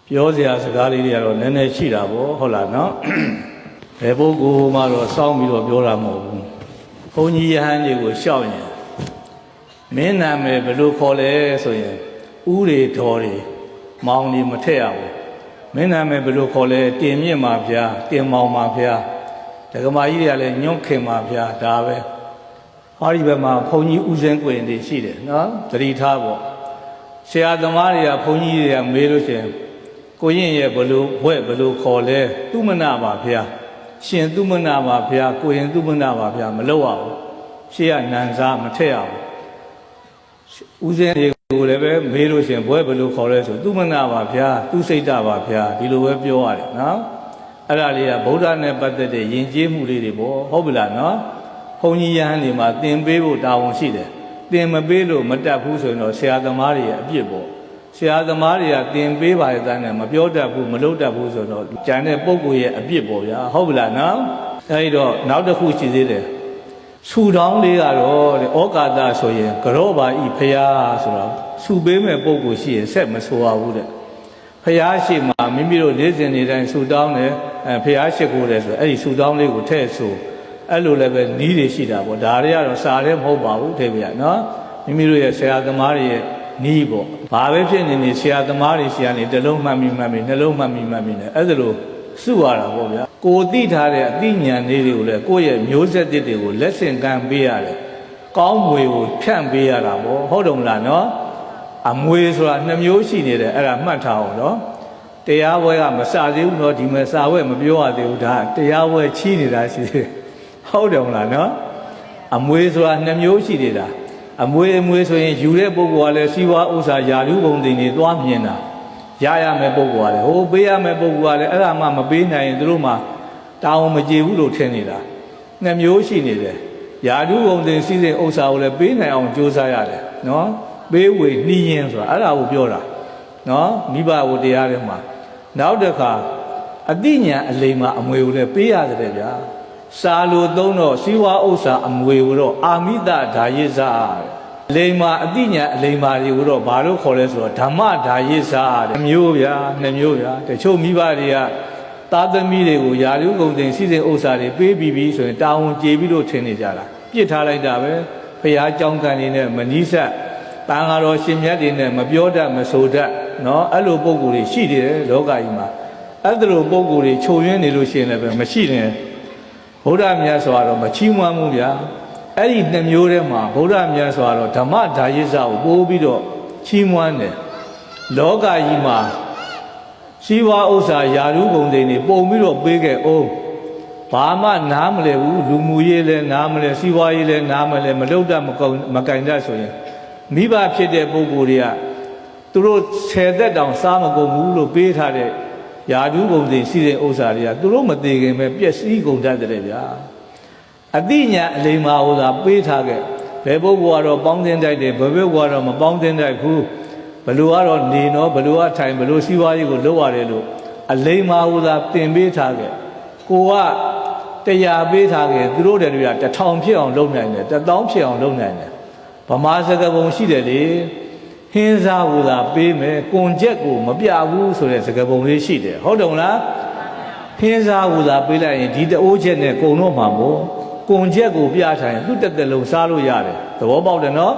ပြောစရာစကားလေးတွေကတော့နည်းနည်းရှိတာပေါ့ဟုတ်လားနော်ဘယ်ပုဂ္ဂိုလ်မှတော့စောင်းပြီးတော့ပြောတာမဟုတ်ဘူးဘုန်းကြီးယဟန်တွေကိုရှောက်ရင်မင်းနာမည်ဘယ်လိုခေါ်လဲဆိုရင်ဥတွေတော်တွေမောင်တွေမထက်ရဘူးမင်းနာမည်ဘယ်လိုခေါ်လဲတင်မြင့်ပါဗျာတင်မောင်ပါဗျာဒကမာကြီးတွေကလည်းညွန့်ခင်ပါဗျာဒါပဲဟောဒီဘက်မှာဘုန်းကြီးဥစဉ်ကွင်တွေရှိတယ်နော်သတိထားပေါ့ဆရာသမားတွေကဘုန်းကြီးတွေကမေးလို့ရှိရင်ကိုရင်ရဲ့ဘလို့ဘွဲ့ဘလို့ခေါ်လဲသူမနာပါဗျာရှင်သူမနာပါဗျာကိုရင်သူမနာပါဗျာမလုပ်ရဘူးရှေ့ကနန်စားမထက်ရဘူးဥစဉ်တွေကိုလည်းပဲမေးလို့ရှိရင်ဘွဲ့ဘလို့ခေါ်လဲဆိုသူမနာပါဗျာသူစိတ်တပါဗျာဒီလိုပဲပြောရတယ်နော်အဲ့ဒါလေးကဗုဒ္ဓနဲ့ပတ်သက်တဲ့ယဉ်ကျေးမှုလေးတွေပေါ့ဟုတ်ပြီလားနော်ဘုန်းကြီးယဟန်တွေမှာသင်ပေးဖို့တာဝန်ရှိတယ်သင်မပေးလို့မတတ်ဘူးဆိုရင်တော့ဆရာသမားတွေရဲ့အပြစ်ပေါ့ဆရာသမားတွေကသင်ပေးပါရဲ့တန်းနဲ့မပြောတတ်ဘူးမလုပ်တတ်ဘူးဆိုတော့ကျန်တဲ့ပုဂ္ဂိုလ်ရဲ့အပြစ်ပေါ့ဗျာဟုတ်ပြီလားနော်အဲဒီတော့နောက်တစ်ခုရှိသေးတယ်ဆူတောင်းလေးကတော့ဩကာသဆိုရင်ကြောပါဤဖရာဆိုတော့ဆူပေးမဲ့ပုဂ္ဂိုလ်ရှိရင်ဆက်မဆိုရဘူးတဲ့ဖရာရှိမှမိမိတို့နေ့စဉ်နေ့တိုင်းဆူတောင်းတယ်ဖရာရှိခိုးတယ်ဆိုအဲ့ဒီဆူတောင်းလေးကိုထည့်ဆိုအဲ့လိုလည်းပဲနီးတွေရှိတာပေါ့ဒါတွေကတော့စာလည်းမဟုတ်ပါဘူးထေဗျာနော်မိမိတို့ရဲ့ဆရာသမားတွေရဲ့နီးပေါ့ဘာပဲဖြစ်နေနေဆရာသမားတွေရှိရနေတစ်လုံးမှတ်မိနှလုံးမှတ်မိနဲ့အဲ့ဒါလိုစုရတာပေါ့ဗျာကိုသိထားတဲ့အသိဉာဏ်လေးတွေကိုလည်းကိုယ့်ရဲ့မျိုးဆက်တစ်တွေကိုလက်ဆင့်ကမ်းပေးရတယ်ကောင်းမွေကိုဖြန့်ပေးရတာပေါ့ဟုတ်တယ်မလားနော်အမွေဆိုတာ2မျိုးရှိနေတယ်အဲ့ဒါမှတ်ထားအောင်နော်တရားပွဲကမစသေးဘူးနော်ဒီမှာစာဝဲမပြောရသေးဘူးဒါတရားပွဲချီးနေတာရှိသေးတယ်ဟုတ်တယ်မလားနော်အမွေဆိုတာ2မျိုးရှိနေတာအမွေဆိုရင်ယူတဲ့ပုဂ္ဂိုလ်ကလည်းစီးပွားဥစ္စာယာဓုဘုံတင်တွေသွားမြင်တာရရမယ်ပုဂ္ဂိုလ်ကလည်းဟိုပေးရမယ်ပုဂ္ဂိုလ်ကလည်းအဲ့ဒါမှမပေးနိုင်ရင်တို့မှတောင်းမကြေဘူးလို့ထင်နေတာ2မျိုးရှိနေတယ်ယာဓုဘုံတင်စီးတဲ့ဥစ္စာကိုလည်းပေးနိုင်အောင်ကြိုးစားရတယ်နော်ပေးဝေနှီးရင်ဆိုတာအဲ့ဒါကိုပြောတာနော်မိဘကိုတရားထဲမှာနောက်တစ်ခါအတိညာအလိမ္မာအမွေကိုလည်းပေးရတယ်ဗျာစာလိုသုံးတော့စီဝါဥစ္စာအမွေကိုတော့အာမိတဓာယိဇလိမ္မာအတိညာအလိမ္မာတွေကိုတော့ဘာလို့ခေါ်လဲဆိုတော့ဓမ္မဓာယိဇတဲ့မျိုးဗျာ2မျိုးဗျာတချို့မိဘတွေကသားသမီးတွေကိုယာရုကုန်တင်စီစဉ်ဥစ္စာတွေပေးပြီးဆိုရင်တာဝန်ကျေပြီးလို့ထင်နေကြတာပြစ်ထားလိုက်တာပဲဖះเจ้าကံနေနဲ့မနီးဆက်တန်ဃာတော်ရှင်မြတ်တွေနဲ့မပြောတတ်မဆိုတတ်နော်အဲ့လိုပုံကိုယ်တွေရှိတယ်လောကကြီးမှာအဲ့လိုပုံကိုယ်တွေခြုံရင်းနေလို့ရှိရင်လည်းပဲမရှိနဲ့ဗုဒ္ဓမြတ်စွာတော့မချီးမွမ်းဘူးဗျာအဲ့ဒီ2မျိုးထဲမှာဗုဒ္ဓမြတ်စွာတော့ဓမ္မဓာယိဇကိုပို့ပြီးတော့ချီးမွမ်းတယ်လောကကြီးမှာစီဝါဥစ္စာယာရုဂုံတွေနေပုံပြီးတော့ပေးခဲ့အောင်ဘာမှနားမလဲဘူးလူမှုရေးလည်းနားမလဲစီဝါရေးလည်းနားမလဲမလုပ်တတ်မကင်တတ်ဆိုရင်မိဘဖြစ်တဲ့ပုဂ္ဂိုလ်တွေကသူတို့10သက်တောင်စားမကုန်ဘူးလို့ပေးထားတဲ့ယာဓုဂုံတွေစီတဲ့ဥစ္စာတွေကသူတို့မသေးခင်ပဲပျက်စီးကုန်တတ်တယ်ဗျာအတိညာအလိမ္မာဥစ္စာပေးထားခဲ့ဘယ်ပုဂ္ဂိုလ်ကတော့ပေါင်းတင်တိုက်တယ်ဘယ်ပုဂ္ဂိုလ်ကတော့မပေါင်းတင်တိုက်ဘူးဘလူကတော့နေတော့ဘလူကထိုင်ဘလူစီးပွားရေးကိုလုပ်ရတယ်လို့အလိမ္မာဥစ္စာတင်ပေးထားခဲ့ကိုက100ပေးထားခဲ့သူတို့တွေက1000ဖြစ်အောင်လုပ်နိုင်တယ်1000ဖြစ်အောင်လုပ်နိုင်တယ်ဗမာစကားပုံရှိတယ်လေဟင်းစားဥသာပေးမယ်ကွန်ချက်ကိုမပြဘူးဆိုတဲ့စကားပုံလေးရှိတယ်ဟုတ်တယ်မလားဟင်းစားဥသာပေးလိုက်ရင်ဒီတအိုးချက်နဲ့ကုံတော့မှာမို့ကွန်ချက်ကိုပြထားရင်သူ့တက်တက်လုံးစားလို့ရတယ်သဘောပေါက်တယ်နော်